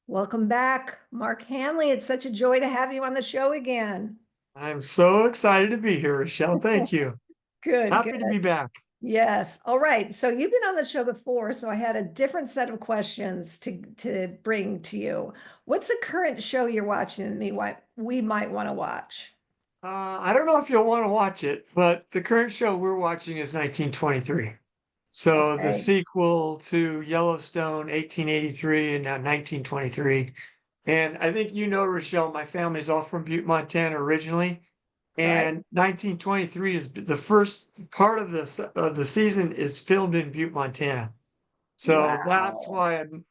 Welcome back, Mark Hanley. It's such a joy to have you on the show again. I'm so excited to be here, Rechelle. Thank you. Good, good. Happy to be back. Yes. All right. So you've been on the show before, so I had a different set of questions to bring to you. What's the current show you're watching and we might want to watch? I don't know if you'll want to watch it, but the current show we're watching is 1923. So the Okay. sequel to Yellowstone, 1883, and now 1923. And I think you know, Rechelle, my family's all from Butte, Montana originally. Right. And 1923 is the first part of the season is filmed in Butte, Montana. So that's Wow. why I'm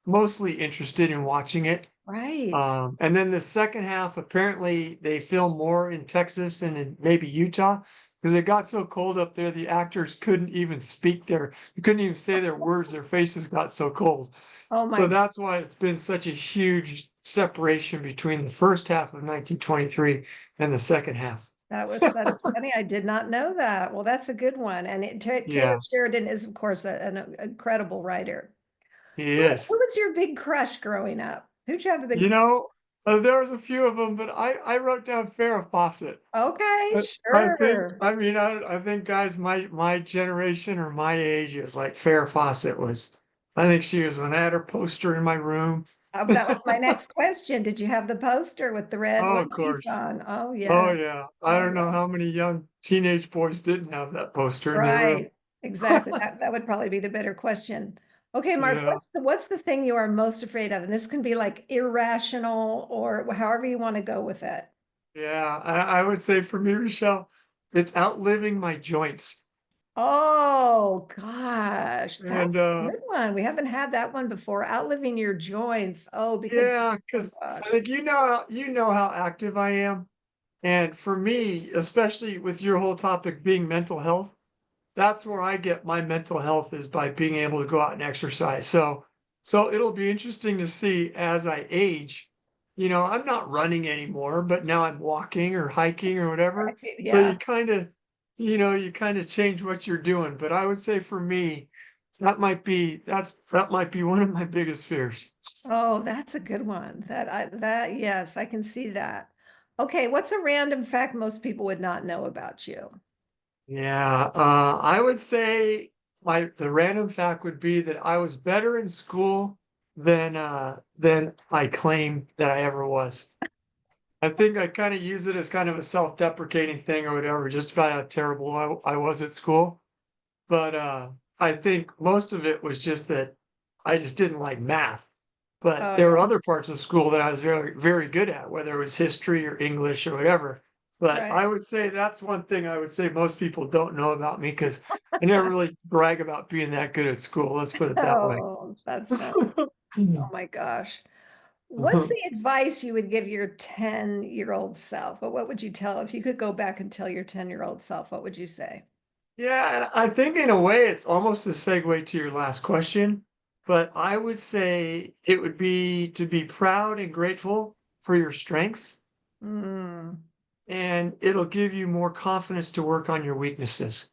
mostly interested in watching it. Right. And then the second half, apparently they film more in Texas and in maybe Utah because it got so cold up there, the actors couldn't even speak you couldn't even say their words, their faces got so cold. Oh So my, that's why it's been such a huge separation between the first half of 1923 and the second half. that is funny. I did not know that. Well, that's a good one. And Taylor Yeah, Sheridan is, of course, an incredible writer. he Who is. was your big crush growing up? Who'd you have a big You crush? know, there was a few of them, but I wrote down Farrah Fawcett. Okay, I think, sure. I think guys, my generation or my age is like Farrah Fawcett was. I think she was when I had her poster in my room. That was my next question. Did you have the poster with the red Oh, of onesies course. on? Oh Oh yeah. yeah. I Oh don't know yeah. how many young teenage boys didn't have that poster in their room. Right. Exactly. That would probably be the better question. Okay, Mark, Yeah. what's the thing you are most afraid of? And this can be like irrational or however you want to go with it. Yeah. I would say for me, Rochelle, it's outliving my joints. Oh gosh, And that's a good one. We haven't had that one before. Outliving your joints. Oh, because yeah, oh because I gosh. think you know how active I am. And for me, especially with your whole topic being mental health, that's where I get my mental health is by being able to go out and exercise. So it'll be interesting to see as I age. I'm not running anymore, but now I'm walking or hiking or whatever. Right. So Yeah. you kind of change what you're doing. But I would say for me, that might be one of my biggest fears. Oh, that's a good one. Yes, I can see that. Okay, what's a random fact most people would not know about you? Yeah, I would say the random fact would be that I was better in school than I claim that I ever was. I think I kind of use it as kind of a self-deprecating thing or whatever, just about how terrible I was at school. But I think most of it was just that I just didn't like math. But Oh there were yeah. other parts of school that I was very, very good at, whether it was history or English or whatever. But Right. I would say that's one thing I would say most people don't know about me because I never really brag about being that good at school. Let's put it that way. Oh, that's funny. Oh my gosh. What's the advice you would give your 10-year-old self? What would you tell if you could go back and tell your 10-year-old self? What would you say? Yeah, and I think in a way it's almost a segue to your last question, but I would say it would be to be proud and grateful for your strengths, Mm. and it'll give you more confidence to work on your weaknesses.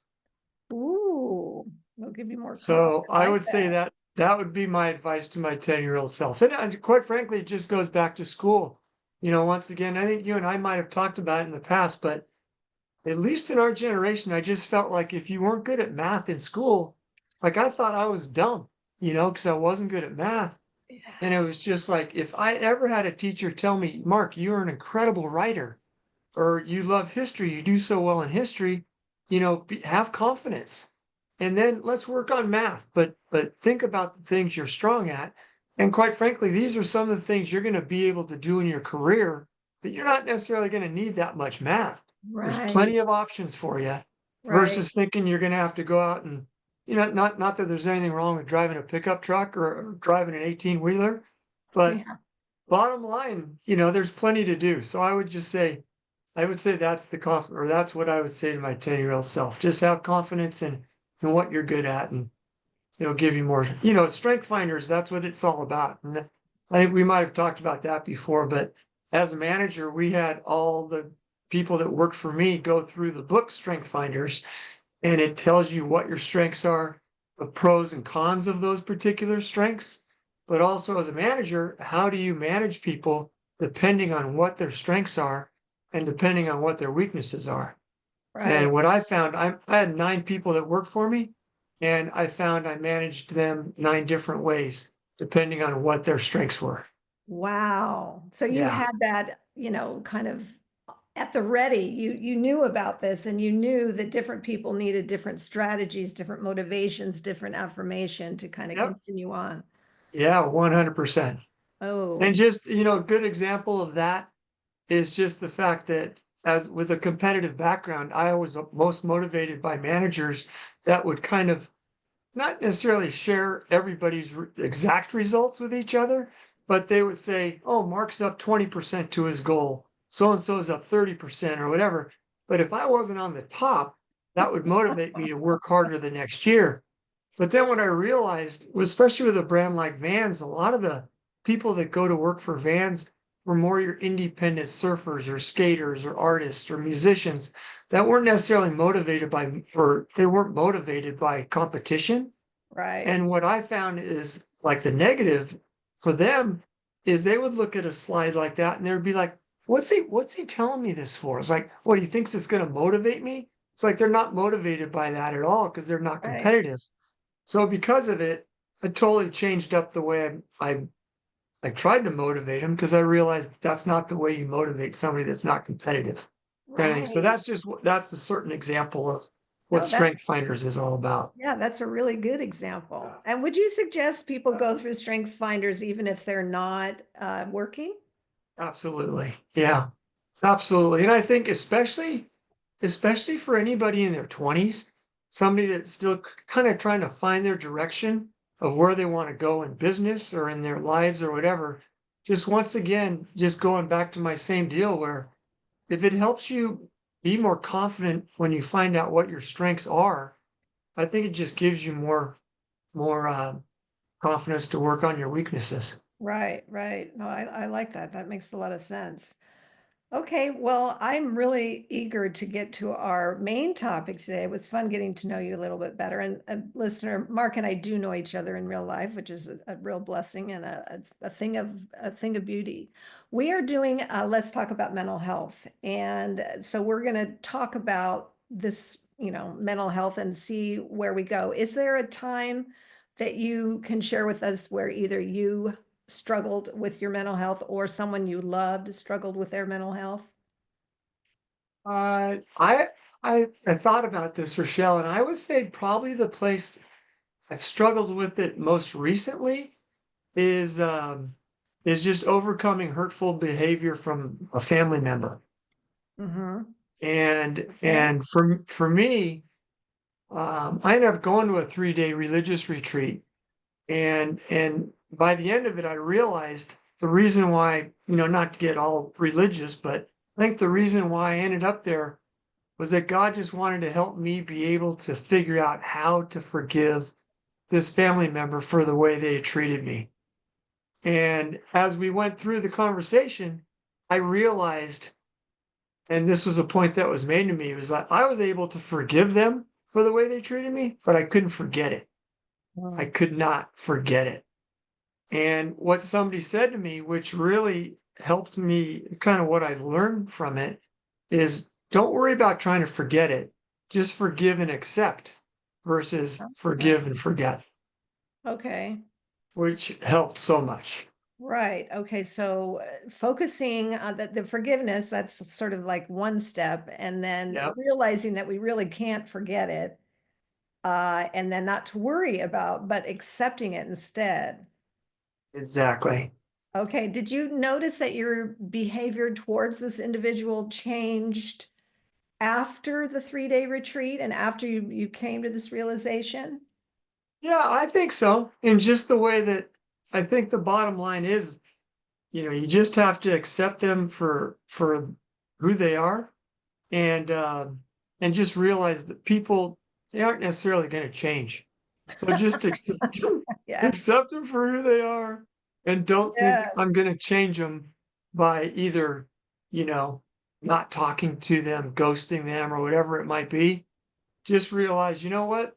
Ooh, it'll give you more confidence. So I I like would say that. that that would be my advice to my 10-year-old self. And quite frankly, it just goes back to school. Once again, I think you and I might have talked about it in the past, but at least in our generation, I just felt like if you weren't good at math in school, like I thought I was dumb, because I wasn't good at math. Yeah. And it was just like, if I ever had a teacher tell me, Mark, you're an incredible writer, or you love history, you do so well in history, have confidence. And then let's work on math, but think about the things you're strong at. And quite frankly, these are some of the things you're going to be able to do in your career that you're not necessarily going to need that much math. There's Right, plenty of options for you right. versus thinking you're going to have to go out and, not that there's anything wrong with driving a pickup truck or driving an 18 wheeler, but Yeah. bottom line, there's plenty to do. So I would say that's or that's what I would say to my 10-year-old self. Just have confidence in what you're good at, and it'll give you more, strength finders. That's what it's all about. And I think we might have talked about that before, but as a manager, we had all the people that worked for me go through the book Strength Finders, and it tells you what your strengths are, the pros and cons of those particular strengths. but also as a manager, how do you manage people depending on what their strengths are and depending on what their weaknesses are? And Right. what I found, I had 9 people that worked for me, and I found I managed them 9 different ways depending on what their strengths were. Wow. So you Yeah. had that, kind of at the ready. You knew about this and you knew that different people needed different strategies, different motivations, different affirmation to kind of Yep. continue on. Yeah, 100%. And Oh, just, a good example of that is just the fact that as with a competitive background, I was most motivated by managers that would kind of not necessarily share everybody's exact results with each other, but they would say, "Oh, Mark's up 20% to his goal. So and so is up 30% or whatever." But if I wasn't on the top, that would motivate me to work harder the next year. But then what I realized, especially with a brand like Vans, a lot of the people that go to work for Vans were more your independent surfers or skaters or artists or musicians that weren't necessarily motivated by, or they weren't motivated by competition. right, And what I found is like the negative for them is they would look at a slide like that and they would be like, what's he telling me this for? It's like, what, he thinks it's going to motivate me? It's like they're not motivated by that at all because they're not right. competitive. So because of it, I totally changed up the way I tried to motivate them because I realized that's not the way you motivate somebody that's not competitive. Kind of thing. So Right. that's a certain example of what No, that Strength Finders is all about. yeah, that's a really good example. And would you suggest people go through strength finders even if they're not working? Absolutely. Yeah, absolutely. And I think especially for anybody in their 20s, somebody that's still kind of trying to find their direction of where they want to go in business or in their lives or whatever. Just once again, just going back to my same deal where if it helps you be more confident when you find out what your strengths are, I think it just gives you more confidence to work on your weaknesses. Right, right. No, I like that. That makes a lot of sense. Okay, well, I'm really eager to get to our main topic today. It was fun getting to know you a little bit better. And listener, Mark and I do know each other in real life, which is a real blessing and a thing of beauty. We are doing let's talk about mental health. And so we're going to talk about this, mental health and see where we go. Is there a time that you can share with us where either you struggled with your mental health or someone you loved struggled with their mental health? Uh, I I thought about this, Rochelle, and I would say probably the place I've struggled with it most recently is is just overcoming hurtful behavior from a family member. Mm-hmm. Okay. And for me, I ended up going to a 3-day religious retreat, and by the end of it, I realized the reason why, not to get all religious, but I think the reason why I ended up there was that God just wanted to help me be able to figure out how to forgive this family member for the way they treated me. And as we went through the conversation, I realized, and this was a point that was made to me, it was like I was able to forgive them for the way they treated me, but I couldn't forget it. I Mm. could not forget it. And what somebody said to me, which really helped me, kind of what I've learned from it, is don't worry about trying to forget it. Just forgive and accept versus Okay. forgive and forget, Okay. which helped so much. Right. Okay. So focusing on the forgiveness, that's sort of like one step, and then Yep, realizing that we really can't forget it, and then not to worry about, but accepting it instead. exactly. Okay. Did you notice that your behavior towards this individual changed after the 3-day retreat and after you came to this realization? Yeah, I think so. In just the way that I think the bottom line is, you just have to accept them for who they are and just realize that people they aren't necessarily going to change. So just Yes. accept them for who they are, and don't think I'm Yes. going to change them by either, you know, not talking to them, ghosting them, or whatever it might be. Just realize, you know what?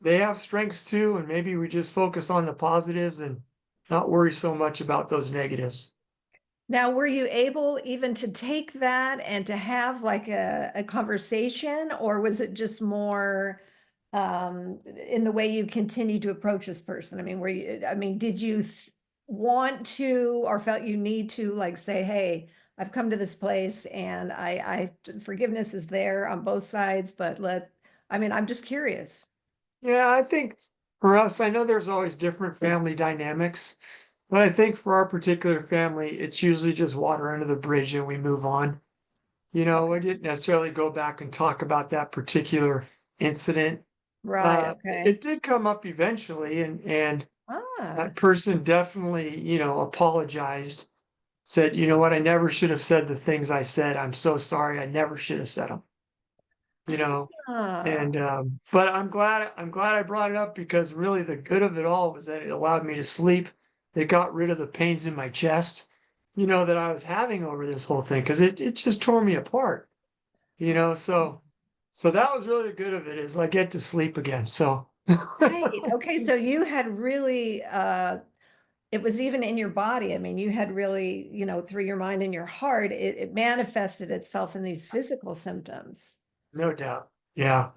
They have strengths too, and maybe we just focus on the positives and not worry so much about those negatives. Now, were you able even to take that and to have like a conversation, or was it just more in the way you continue to approach this person? I mean, did you want to or felt you need to like say, hey, I've come to this place and forgiveness is there on both sides, but I'm just curious. Yeah, I think for us, I know there's always different family dynamics, but I think for our particular family, it's usually just water under the bridge and we move on. I Okay. didn't necessarily go back and talk about that particular incident. Right. It Okay. did come up eventually, and Ah, that person definitely, apologized, said, "You know what? I never should have said the things I said. I'm so sorry. I never should have said them." You know, ah, and but I'm glad I brought it up because really the good of it all was that it allowed me to sleep. It got rid of the pains in my chest, that I was having over this whole thing because it just tore me apart. So that was really the good of it is I get to sleep again. So right. Okay. So you had really, it was even in your body. I mean, you had really, through your mind and your heart, it manifested itself in these physical symptoms. no doubt. Yeah.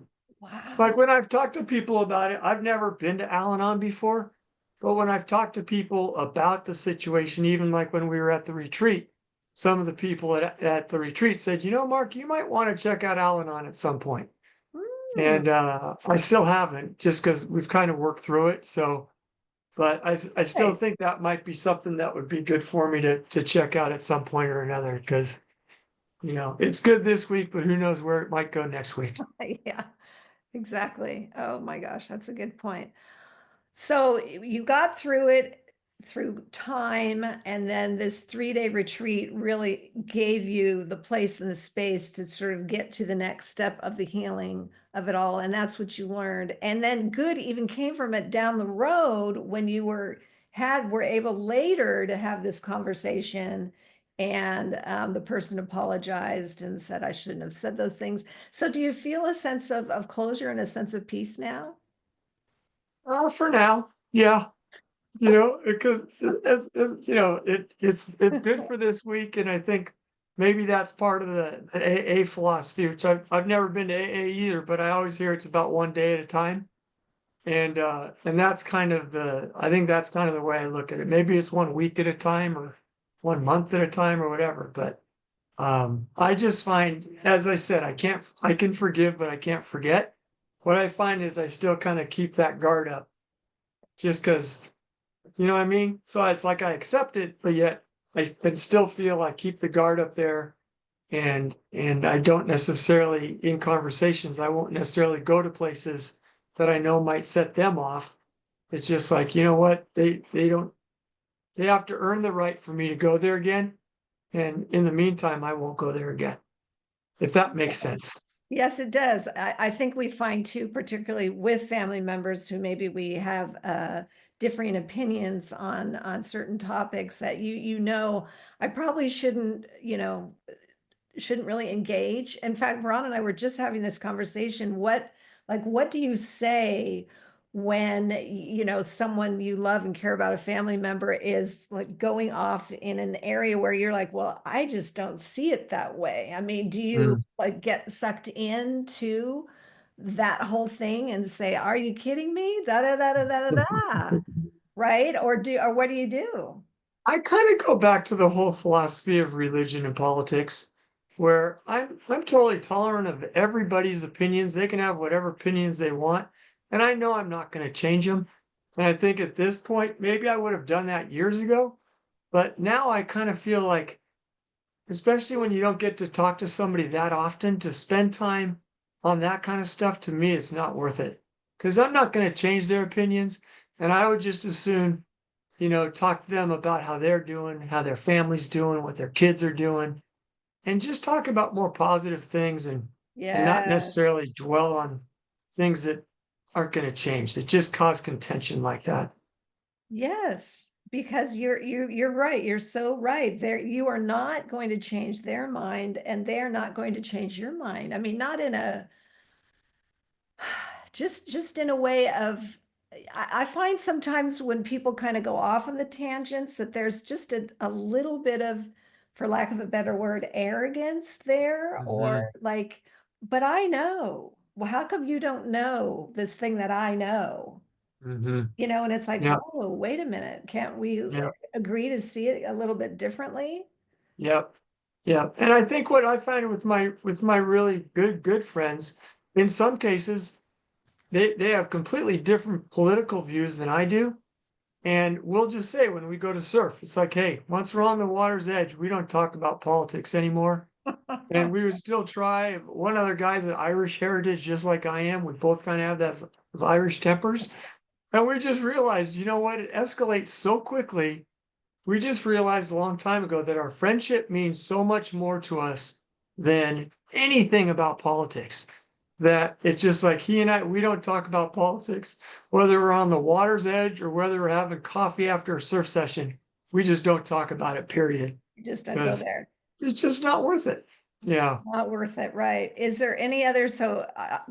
Like Wow. when I've talked to people about it, I've never been to Al-Anon before, but when I've talked to people about the situation, even like when we were at the retreat, some of the people at the retreat said, Mark, you might want to check out Al-Anon at some point. Hmm. And I still haven't, just because we've kind of worked through it. So, but I still Right. think that might be something that would be good for me to check out at some point or another, because it's good this week, but who knows where it might go next week. Yeah, exactly. Oh my gosh, that's a good point. So you got through it through time, and then this 3-day retreat really gave you the place and the space to sort of get to the next step of the healing of it all. And that's what you learned. And then good even came from it down the road when you were able later to have this conversation. And the person apologized and said, I shouldn't have said those things. So do you feel a sense of closure and a sense of peace now? For now, yeah. Because it's good for this week, and I think maybe that's part of the AA philosophy, which I've never been to AA either, but I always hear it's about one day at a time, and that's kind of the I think that's kind of the way I look at it. Maybe it's 1 week at a time or 1 month at a time or whatever, but I just find, as I said, I can forgive, but I can't forget. What I find is I still kind of keep that guard up, just because. You know what I mean? So it's like I accept it, but yet I can still feel I keep the guard up there, and I don't necessarily in conversations, I won't necessarily go to places that I know might set them off. It's just like, you know what? They have to earn the right for me to go there again. And in the meantime, I won't go there again. If that makes sense. Yes, it does. I think we find too, particularly with family members who maybe we have differing opinions on certain topics that I probably shouldn't really engage. In fact, Ron and I were just having this conversation. What do you say when, someone you love and care about, a family member, is like going off in an area where you're like, well, I just don't see it that way. I mean, do you Mm. like get sucked into that whole thing and say, are you kidding me? Da da da da da da da. Right? Or what do you do? I kind of go back to the whole philosophy of religion and politics, where I'm totally tolerant of everybody's opinions. They can have whatever opinions they want, and I know I'm not going to change them. And I think at this point, maybe I would have done that years ago, but now I kind of feel like, especially when you don't get to talk to somebody that often, to spend time on that kind of stuff, to me, it's not worth it. Because I'm not going to change their opinions, and I would just as soon talk to them about how they're doing, how their family's doing, what their kids are doing, and just talk about more positive things and not Yes. necessarily dwell on things that aren't going to change, that just cause contention like that. Yes, because you're right. You're so right. You are not going to change their mind, and they're not going to change your mind. I mean, not in a just in a way of I find sometimes when people kind of go off on the tangents that there's just a little bit of, for lack of a better word, arrogance there, or Mhm, like, but I know. Well, how come you don't know this thing that I know? mhm. And it's like, Yeah, whoa, wait a minute. Can't we yeah, agree to see it a little bit differently? yeah, yeah. And I think what I find with my really good friends, in some cases, they have completely different political views than I do. And we'll just say when we go to surf, it's like, hey, once we're on the water's edge, we don't talk about politics anymore. And we would still try. One other guy's an Irish heritage, just like I am. We both kind of have those Irish tempers. And we just realized, you know what? It escalates so quickly. We just realized a long time ago that our friendship means so much more to us than anything about politics. That it's just like he and I, we don't talk about politics, whether we're on the water's edge or whether we're having coffee after a surf session. We just don't talk about it, period, You just don't go because there. it's just not worth it. Yeah. Not worth it, right? Is there any other? So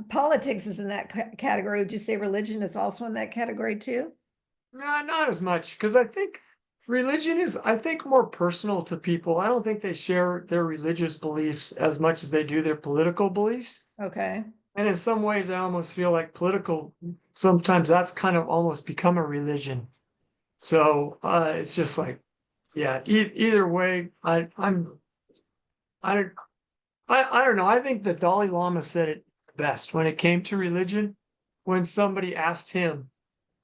politics is in that category. Would you say religion is also in that category too? No, not as much, because I think religion is, I think, more personal to people. I don't think they share their religious beliefs as much as they do their political beliefs. Okay. And in some ways, I almost feel like political, sometimes that's kind of almost become a religion. So it's just like, yeah, either way, I don't, I don't know. I think the Dalai Lama said it best when it came to religion, when somebody asked him,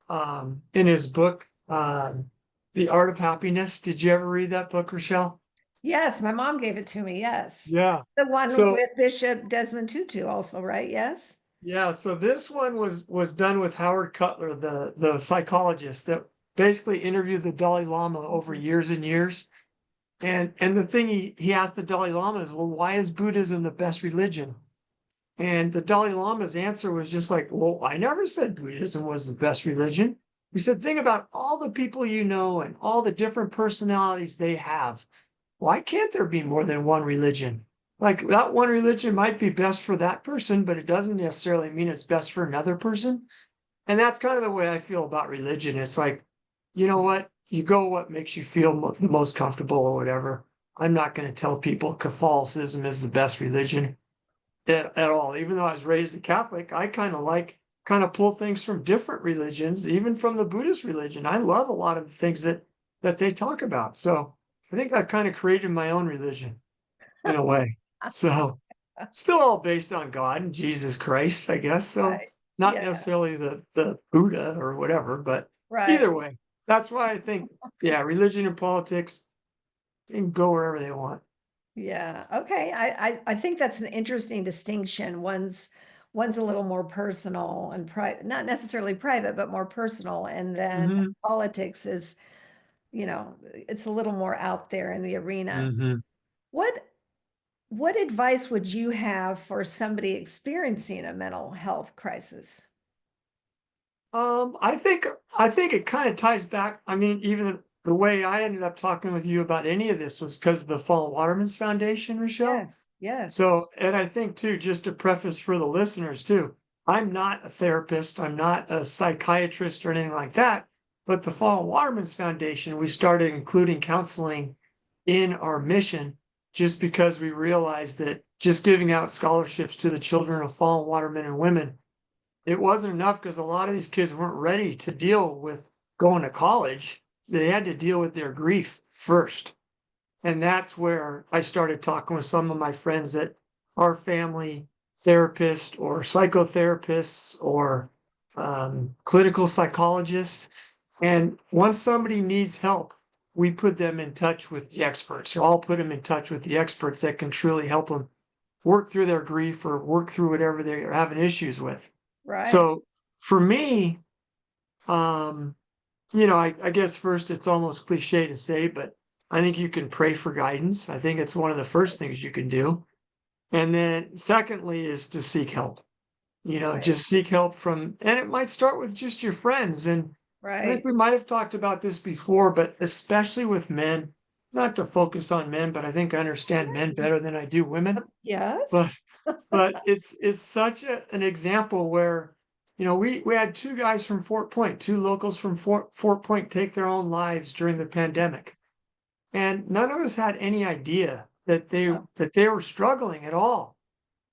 in his book, The Art of Happiness. Did you ever read that book, Rechelle? Yes, my mom gave it to me. Yes. Yeah. The one So with Bishop Desmond Tutu also, right? Yes. yeah, so this one was done with Howard Cutler, the psychologist that basically interviewed the Dalai Lama over Mhm. years and years. And the thing he asked the Dalai Lama is, well, why is Buddhism the best religion? And the Dalai Lama's answer was just like, well, I never said Buddhism was the best religion. He said, think about all the people you know and all the different personalities they have. Why can't there be more than one religion? Like that one religion might be best for that person, but it doesn't necessarily mean it's best for another person. And that's kind of the way I feel about religion. It's like, you know what? You go what makes you feel the most comfortable or whatever. I'm not going to tell people Catholicism is the best religion at all. Even though I was raised a Catholic, I kind of pull things from different religions, even from the Buddhist religion. I love a lot of the things that they talk about. So I think I've kind of created my own religion in a way. So still all based on God and Jesus Christ, I guess. So Right. not Yeah. necessarily the Buddha or whatever, but either Right. way, that's why I think, yeah, religion and politics can go wherever they want. Yeah. Okay. I think that's an interesting distinction. One's a little more personal and private, not necessarily private, but more personal. And then Hmm. politics is, it's a little more out there in the arena. Hmm. What what advice would you have for somebody experiencing a mental health crisis? I think it kind of ties back. I mean, even the way I ended up talking with you about any of this was because of the Fallen Waterman's Foundation, Rochelle. Yes. Yes. So, and I think too, just to preface for the listeners too, I'm not a therapist, I'm not a psychiatrist or anything like that. But the Fallen Waterman's Foundation, we started including counseling in our mission just because we realized that just giving out scholarships to the children of fallen watermen and women, it wasn't enough because a lot of these kids weren't ready to deal with going to college. They had to deal with their grief first. And that's where I started talking with some of my friends that are family therapists or psychotherapists or clinical psychologists. And once somebody needs help, we put them in touch with the experts. I'll put them in touch with the experts that can truly help them work through their grief or work through whatever they're having issues with. Right. So for me, um, I guess first it's almost cliche to say, but I think you can pray for guidance. I think it's one of the first things you can do. And then secondly is to seek help. Right. Just seek help from, and it might start with just your friends. And I think Right. we might have talked about this before, but especially with men, not to focus on men, but I think I understand men better than I do women. But Yes. but it's such an example where we had two guys from Fort Point, two locals from Fort Point take their own lives during the pandemic. And none of us had any idea Oh, that they were struggling at all.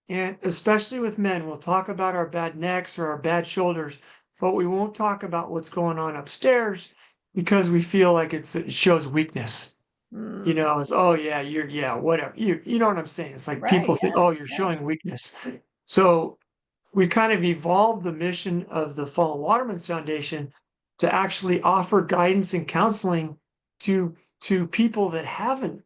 And especially with men, we'll talk about our bad necks or our bad shoulders, but we won't talk about what's going on upstairs because we feel like it shows weakness. mm, It's, oh yeah, yeah, whatever. You know what I'm saying? It's like right. people think, oh, Yes. you're showing Yes. weakness. So we kind of evolved the mission of the Fallen Waterman's Foundation to actually offer guidance and counseling to people that haven't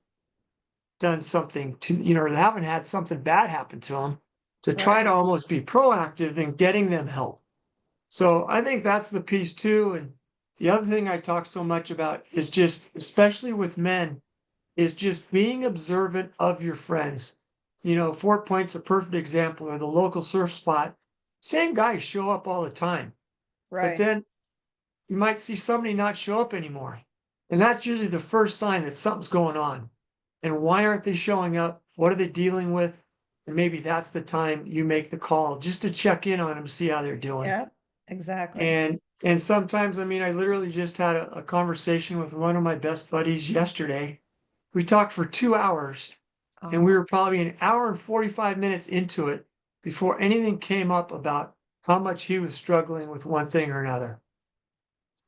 done something to, or they haven't had something bad happen to them, to try to Right. almost be proactive in getting them help. So I think that's the piece too. And the other thing I talk so much about is just, especially with men, is just being observant of your friends. Fort Point's a perfect example, or the local surf spot. Same guys show up all the time, but Right. then you might see somebody not show up anymore. And that's usually the first sign that something's going on. And why aren't they showing up? What are they dealing with? And maybe that's the time you make the call just to check in on them, see how they're doing. Yeah. Exactly. And sometimes, I mean, I literally just had a conversation with one of my best buddies yesterday. We talked for 2 hours, and we Oh, were probably an hour and 45 minutes into it before anything came up about how much he was struggling with one thing or another.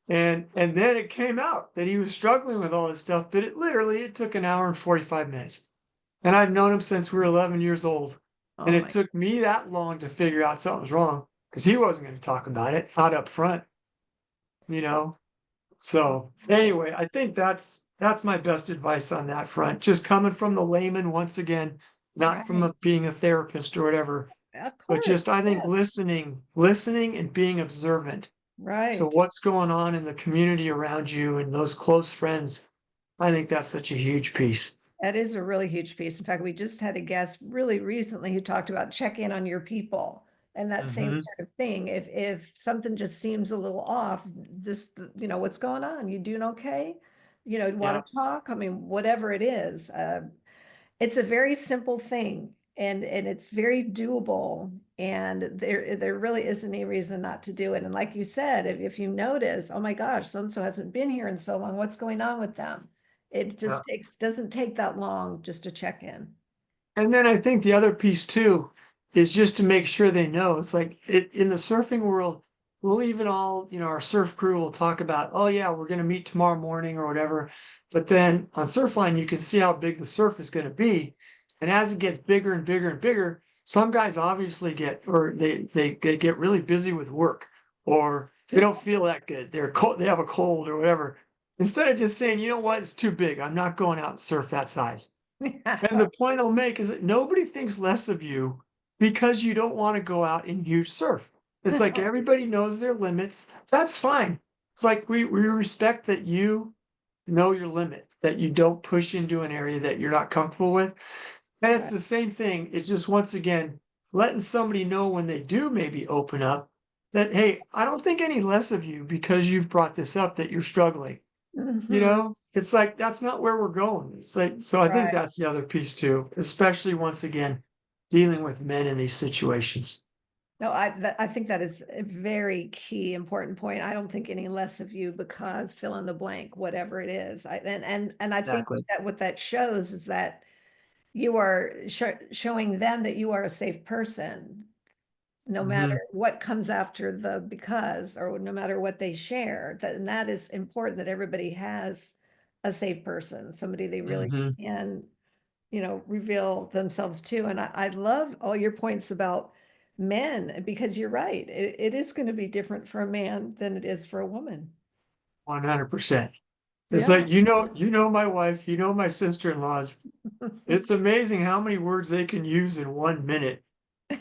And then it came out that he was struggling with all this stuff, but it took an hour and 45 minutes. And I've known him since we were 11 years old. And oh it my. took me that long to figure out something was wrong because he wasn't going to talk about it out up front, you know? So Oh, anyway, I think that's my best advice on that front. Just coming from the layman once again, not from right. being a therapist or whatever, Of but just course. I think Yes. listening and being observant to Right. what's going on in the community around you and those close friends. I think that's such a huge piece. That is a really huge piece. In fact, we just had a guest really recently who talked about check in on your people and that same Hmm. sort of thing. If something just seems a little off, just what's going on? You doing okay? Yeah. Want to talk? I mean, whatever it is. It's a very simple thing and it's very doable. And there really isn't any reason not to do it. And like you said, if you notice, oh my gosh, so and so hasn't been here in so long, what's going on with them? It Yeah. just doesn't take that long just to check in. And then I think the other piece too is just to make sure they know. It's like in the surfing world, we'll even all, our surf crew will talk about, oh yeah, we're going to meet tomorrow morning or whatever. But then on Surfline, you can see how big the surf is going to be. And as it gets bigger and bigger and bigger, some guys obviously they get really busy with work, or they don't feel that good. They're cold, they have a cold or whatever. Instead of just saying, you know what, it's too big. I'm not going out and surf that size. And the point I'll make is that nobody thinks less of you because you don't want to go out and huge surf. It's like everybody knows their limits. That's fine. It's like we respect that you know your limit, that you don't push into an area that you're not comfortable with. And it's Right. the same thing. It's just once again letting somebody know when they do maybe open up that, hey, I don't think any less of you because you've brought this up that you're struggling. Mhm. It's like that's not where we're going. It's like, so I think Right. that's the other piece too, especially once again, dealing with men in these situations. No, I think that is a very key, important point. I don't think any less of you because fill in the blank, whatever it is. And I think Exactly. that what that shows is that you are showing them that you are a safe person, no matter Hmm. what comes after the because, or no matter what they share. And that is important that everybody has a safe person, somebody they really Hmm. can, reveal themselves to. And I love all your points about men because you're right. It is going to be different for a man than it is for a woman. 100%. It's Yeah. like, my wife, my sister-in-laws. It's amazing how many words they can use in 1 minute.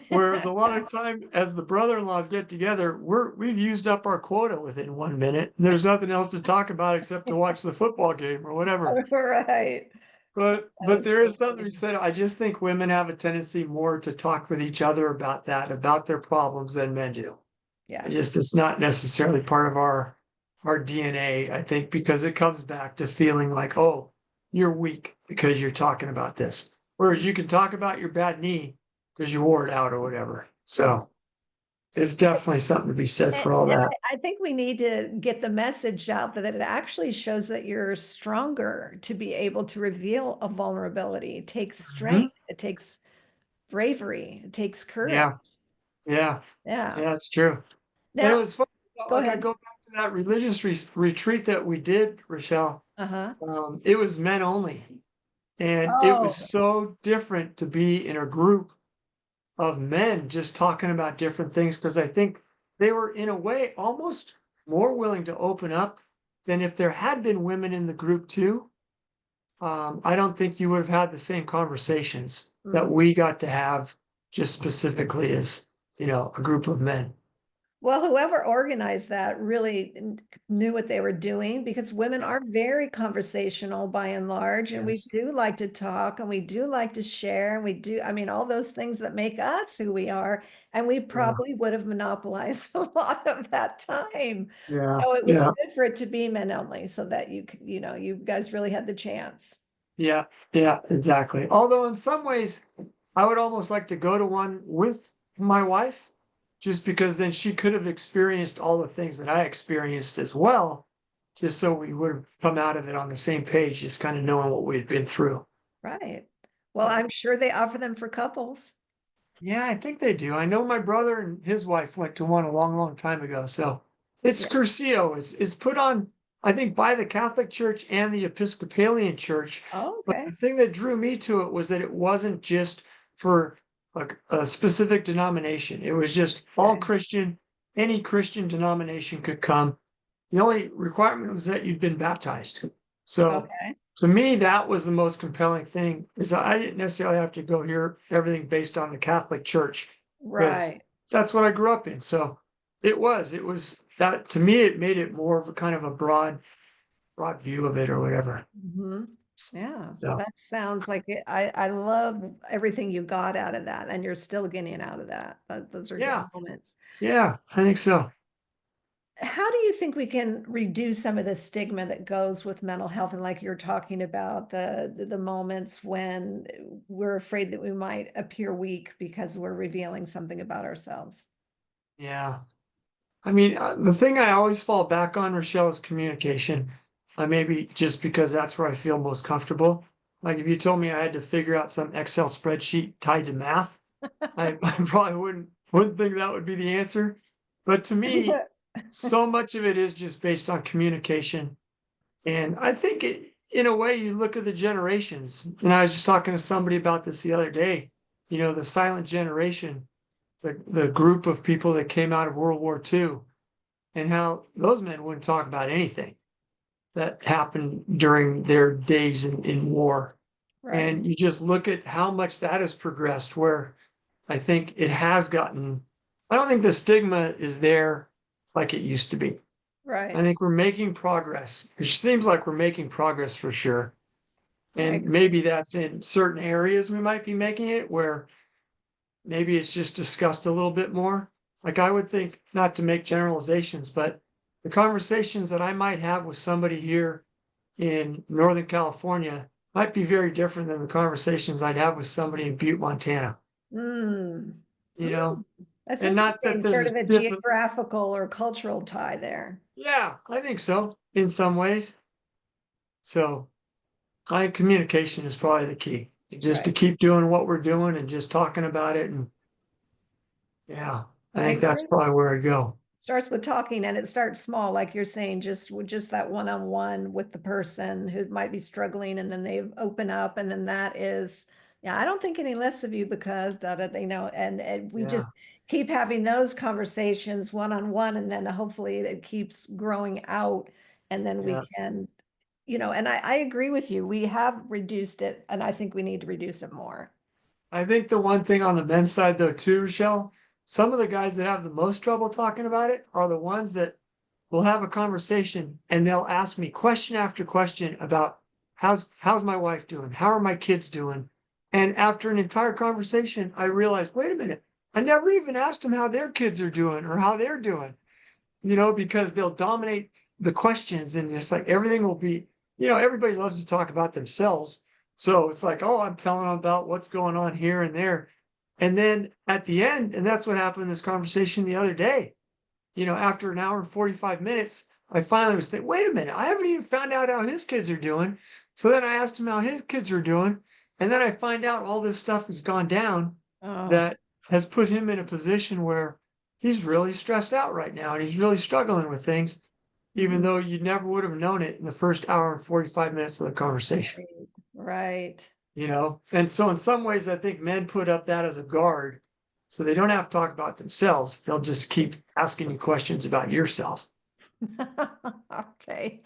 Whereas a lot of time as the brother-in-laws get together, we've used up our quota within 1 minute. And there's nothing else to talk about except to watch the football game or whatever. Right. That But is there so is something to funny. be said. I just think women have a tendency more to talk with each other about that, about their problems than men do. Yeah. It's not necessarily part of our DNA, I think, because it comes back to feeling like, oh, you're weak because you're talking about this. Whereas you can talk about your bad knee because you wore it out or whatever. So It's definitely something to be said for all And that. I think we need to get the message out that it actually shows that you're stronger to be able to reveal a vulnerability. It takes Mhm. strength, it takes bravery, it takes courage. Yeah, yeah, Yeah. yeah, it's true. And it Now, was funny, go like I ahead. go back to that religious retreat that we did, Rochelle. Uh-huh. It was men only. And it was Oh, so different to be in a group of men just talking about different things because I think they were, in a way, almost more willing to open up than if there had been women in the group too. I don't think you would have had the same conversations that mm. we got to have just specifically as, a group of men. Well, whoever organized that really knew what they were doing because women Yeah. are very conversational by and large, and we Yes. do like to talk and we do like to share. And we do, I mean, all those things that make us who we are. And we Yeah. probably would have monopolized a lot of that time. Yeah. So it was Yeah. good for it to be men only so that you guys really had the chance. Yeah. Yeah. Exactly. Although in some ways, I would almost like to go to one with my wife, just because then she could have experienced all the things that I experienced as well, just so we would have come out of it on the same page, just kind of knowing what we had been through. Right. Well, But I'm sure they offer them for couples. yeah, I think they do. I know my brother and his wife went to one a long, long time ago. So it's Yeah. Curcio. It's put on, I think, by the Catholic Church and the Episcopalian Church. Oh, But okay. the thing that drew me to it was that it wasn't just for like a specific denomination. It was just all Okay. Christian, any Christian denomination could come. The only requirement was that you'd been baptized. So Okay. to me, that was the most compelling thing is I didn't necessarily have to go hear everything based on the Catholic Church because Right. that's what I grew up in. So it was that to me, it made it more of a kind of a broad view of it or whatever. Hmm. Yeah. Well, So that sounds like it. I love everything you got out of that, and you're still getting out of that. Those are good yeah, moments. yeah, I think so. How do you think we can reduce some of the stigma that goes with mental health? And like you're talking about the moments when we're afraid that we might appear weak because we're revealing something about ourselves. Yeah. I mean, the thing I always fall back on, Rochelle, is communication. Maybe just because that's where I feel most comfortable. Like if you told me I had to figure out some Excel spreadsheet tied to math, I probably wouldn't think that would be the answer. But to me, so much of it is just based on communication. And I think in a way, you look at the generations. And I was just talking to somebody about this the other day. The silent generation, the group of people that came out of World War II, and how those men wouldn't talk about anything that happened during their days in war. Right. And you just look at how much that has progressed, where I think it has gotten, I don't think the stigma is there like it used to be. I Right. think we're making progress. It seems like we're making progress for sure. I And maybe agree. that's in certain areas we might be making it where maybe it's just discussed a little bit more. Like I would think, not to make generalizations, but the conversations that I might have with somebody here in Northern California might be very different than the conversations I'd have with somebody in Butte, Montana, Mm. you Mm. know? That's And not interesting. that there's Sort a of a different, geographical or cultural tie there. yeah, I think so in some ways. So I think communication is probably the key. Just to Right. keep doing what we're doing and just talking about it. And yeah, I I think that's agree. probably where I'd go. Starts with talking and it starts small, like you're saying, just with just that one-on-one with the person who might be struggling, and then they open up, and then that is, yeah, I don't think any less of you because and we Yeah, just keep having those conversations one-on-one, and then hopefully it keeps growing out, and then we yeah. can, and I agree with you. We have reduced it, and I think we need to reduce it more. I think the one thing on the men's side though too, Rochelle, some of the guys that have the most trouble talking about it are the ones that will have a conversation and they'll ask me question after question about how's my wife doing? How are my kids doing? And after an entire conversation, I realized, wait a minute, I never even asked them how their kids are doing or how they're doing, because they'll dominate the questions and just like everything will be, everybody loves to talk about themselves. So it's like, oh, I'm telling them about what's going on here and there. And then at the end, and that's what happened in this conversation the other day, after an hour and 45 minutes, I finally was thinking, wait a minute, I haven't even found out how his kids are doing. So then I asked him how his kids are doing. And then I find out all this stuff has gone down Oh. that has put him in a position where he's really stressed out right now and he's really struggling with things, even Mhm. though you never would have known it in the first hour and 45 minutes of the conversation, Right. Right. And so in some ways, I think men put up that as a guard so they don't have to talk about themselves. They'll just keep asking you questions about yourself. Okay.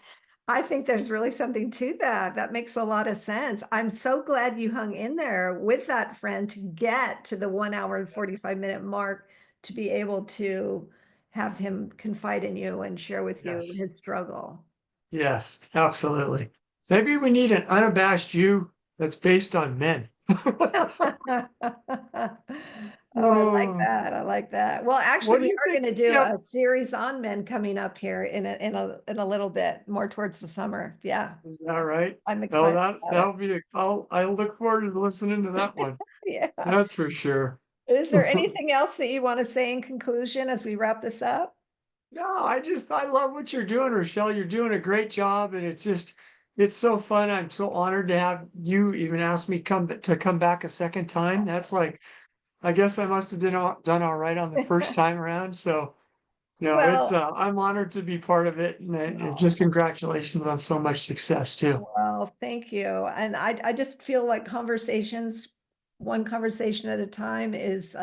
I think there's really something to that. That makes a lot of sense. I'm so glad you hung in there with that friend to get to the 1 hour and 45-minute mark to be able to have him confide in you and share with you Yes. his struggle. Yes, absolutely. Maybe we need an unabashed you that's based on men. Oh, I like Oh, that. I like that. Well, what actually, do we you are think? going to do Yep. a series on men coming up here in a little bit, more towards the summer. Yeah, Is that right? I'm Oh, excited that about it. that'll be I'll look forward to listening to that one. Yeah. That's for sure. Is there anything else that you want to say in conclusion as we wrap this up? No, I love what you're doing, Rochelle. You're doing a great job, and it's so fun. I'm so honored to have you even ask me come back a second time. That's like I guess I must have done all right on the first time around. So no, it's Well, I'm honored to be part of it, and just congratulations on so much success too. well, thank you. And I just feel like conversations, one conversation at a time is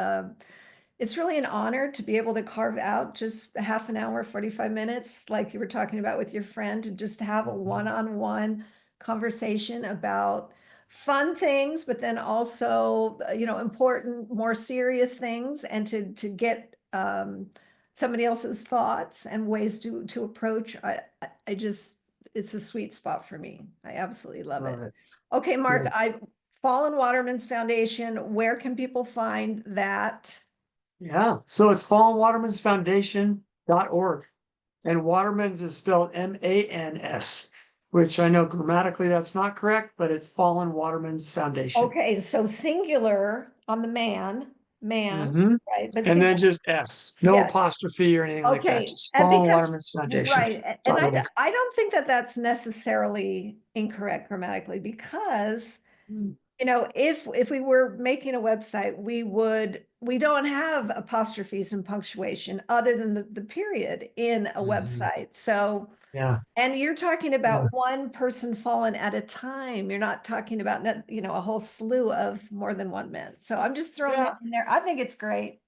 it's really an honor to be able to carve out just half an hour, 45 minutes, like you were talking about with your friend, to just have a Mhm. one-on-one conversation about fun things, but then also, important, more serious things, and to get somebody else's thoughts and ways to approach. I just, it's a sweet spot for me. I absolutely love Love it. it. Okay, Mark, Good. I Fallen Waterman's Foundation, where can people find that? Yeah. So it's fallenwatermansfoundation.org. And Waterman's is spelled Mans, which I know grammatically that's not correct, but it's Fallen Waterman's Foundation. Okay, so singular on the man, Hmm. right? But And then singular, just S, no yes. apostrophe or anything like that. Okay, Just and Fallen because, Waterman's right, and I, Foundation.org. I don't think that that's necessarily incorrect grammatically because, if we were making a website, we don't have apostrophes and punctuation other than the period in a Mhm. website. So, Yeah. and you're talking Yeah. about one person fallen at a time. You're not talking about, a whole slew of more than one man. So I'm just throwing that Yeah. in there. I think it's great.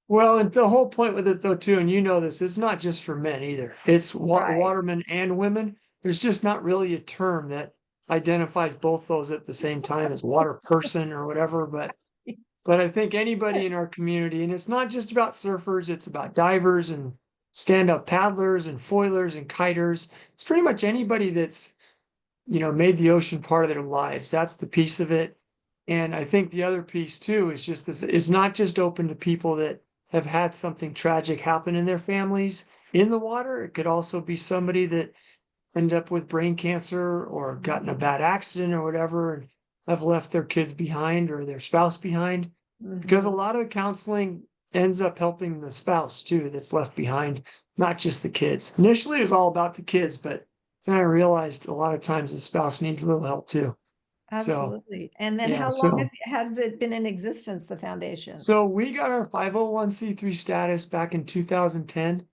Well, and the whole point with it though, too, and you know this, it's not just for men either. It's Right. watermen and women. There's just not really a term that identifies both those at the same time as water person or whatever. But I think anybody in our community, and it's not just about surfers, it's about divers and stand-up paddlers and foilers and kiters. It's pretty much anybody that's made the ocean part of their lives. That's the piece of it. And I think the other piece too is just it's not just open to people that have had something tragic happen in their families in the water. It could also be somebody that ended up with brain cancer or gotten a bad accident or whatever and have left their kids behind or their spouse behind. Because a Mhm. lot of the counseling ends up helping the spouse too that's left behind, not just the kids. Initially, it was all about the kids, but then I realized a lot of times the spouse needs a little help too. So, Absolutely. And then yeah, how long so has it been in existence, the foundation? so we got our 501(c)(3) status back in 2010.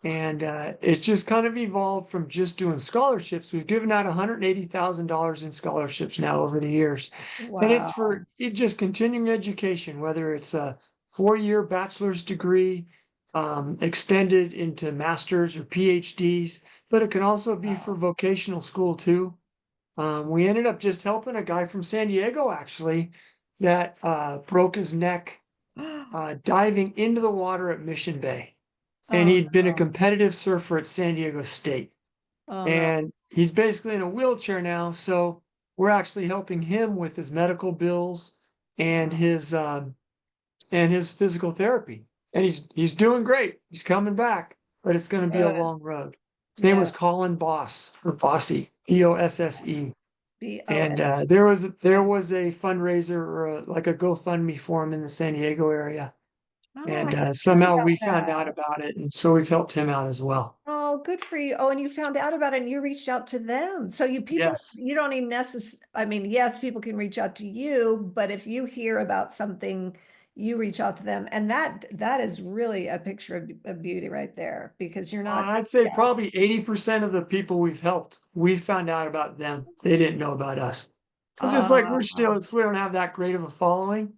And it's just kind of evolved from just doing scholarships. We've given out $180,000 in scholarships now over the years. And it's Wow. for just continuing education, whether it's a 4-year bachelor's degree, extended into master's or PhDs, but it can also be for Wow. vocational school too. We ended up just helping a guy from San Diego actually that broke his neck diving into the water at Mission Bay, and Oh, he'd been a no. competitive surfer at San Diego State. Oh, no. And he's basically in a wheelchair now. So we're actually helping him with his medical bills and Wow. his physical therapy. And he's doing great. He's coming back, but it's going to be a Good. long road. His name was Yeah. Colin Boss or Bossy, Bosse. And BOS. there was a fundraiser or like a GoFundMe for him in the San Diego area. Oh, I And heard somehow about we found out that. about it, and so we've helped him out as well. Oh, good for you. Oh, and you found out about it and you reached out to them. So you people, Yes. you don't even I mean, yes, people can reach out to you, but if you hear about something, you reach out to them. And that is really a picture of beauty right there because you're not, I'd say yeah. probably 80% of the people we've helped, we found out about them. They didn't know about us. Because it's like Uh, we don't have that great of a following.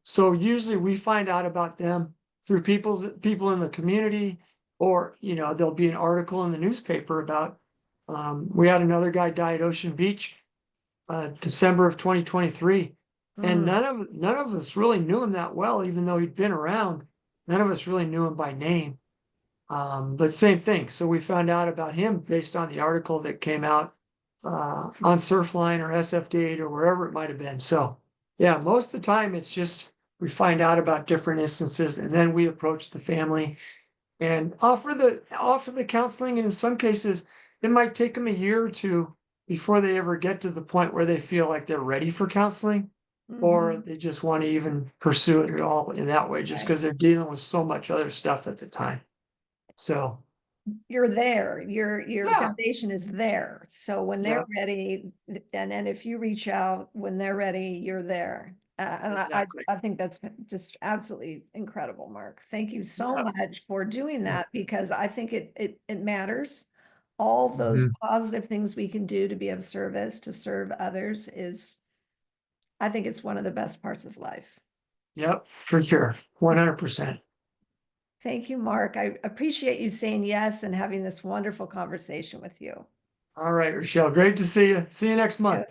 So usually we find out about them through people in the community, or there'll be an article in the newspaper about we had another guy die at Ocean Beach, December of 2023. And mm, none of us really knew him that well, even though he'd been around. None of us really knew him by name. But same thing. So we found out about him based on the article that came out on Surfline or SF Gate or wherever it might have been. So yeah, most of the time it's just we find out about different instances and then we approach the family and offer the counseling. And in some cases, it might take them a year or two before they ever get to the point where they feel like they're ready for counseling, or mhm. they just want to even pursue it at all in that way, just Right. because they're dealing with so much other stuff at the time. So You're there, your yeah, foundation is there. So when they're yeah, ready, and then if you reach out when they're ready, you're there. And exactly. I think that's just absolutely incredible, Mark. Thank you so Yeah. much for doing Yeah. that because I think it matters. All those Mhm. positive things we can do to be of service, to serve others is, I think it's one of the best parts of life. Yep, for sure. 100%. Thank you, Mark. I appreciate you saying yes and having this wonderful conversation with you. All right, Rochelle. Great to see you. See you next month.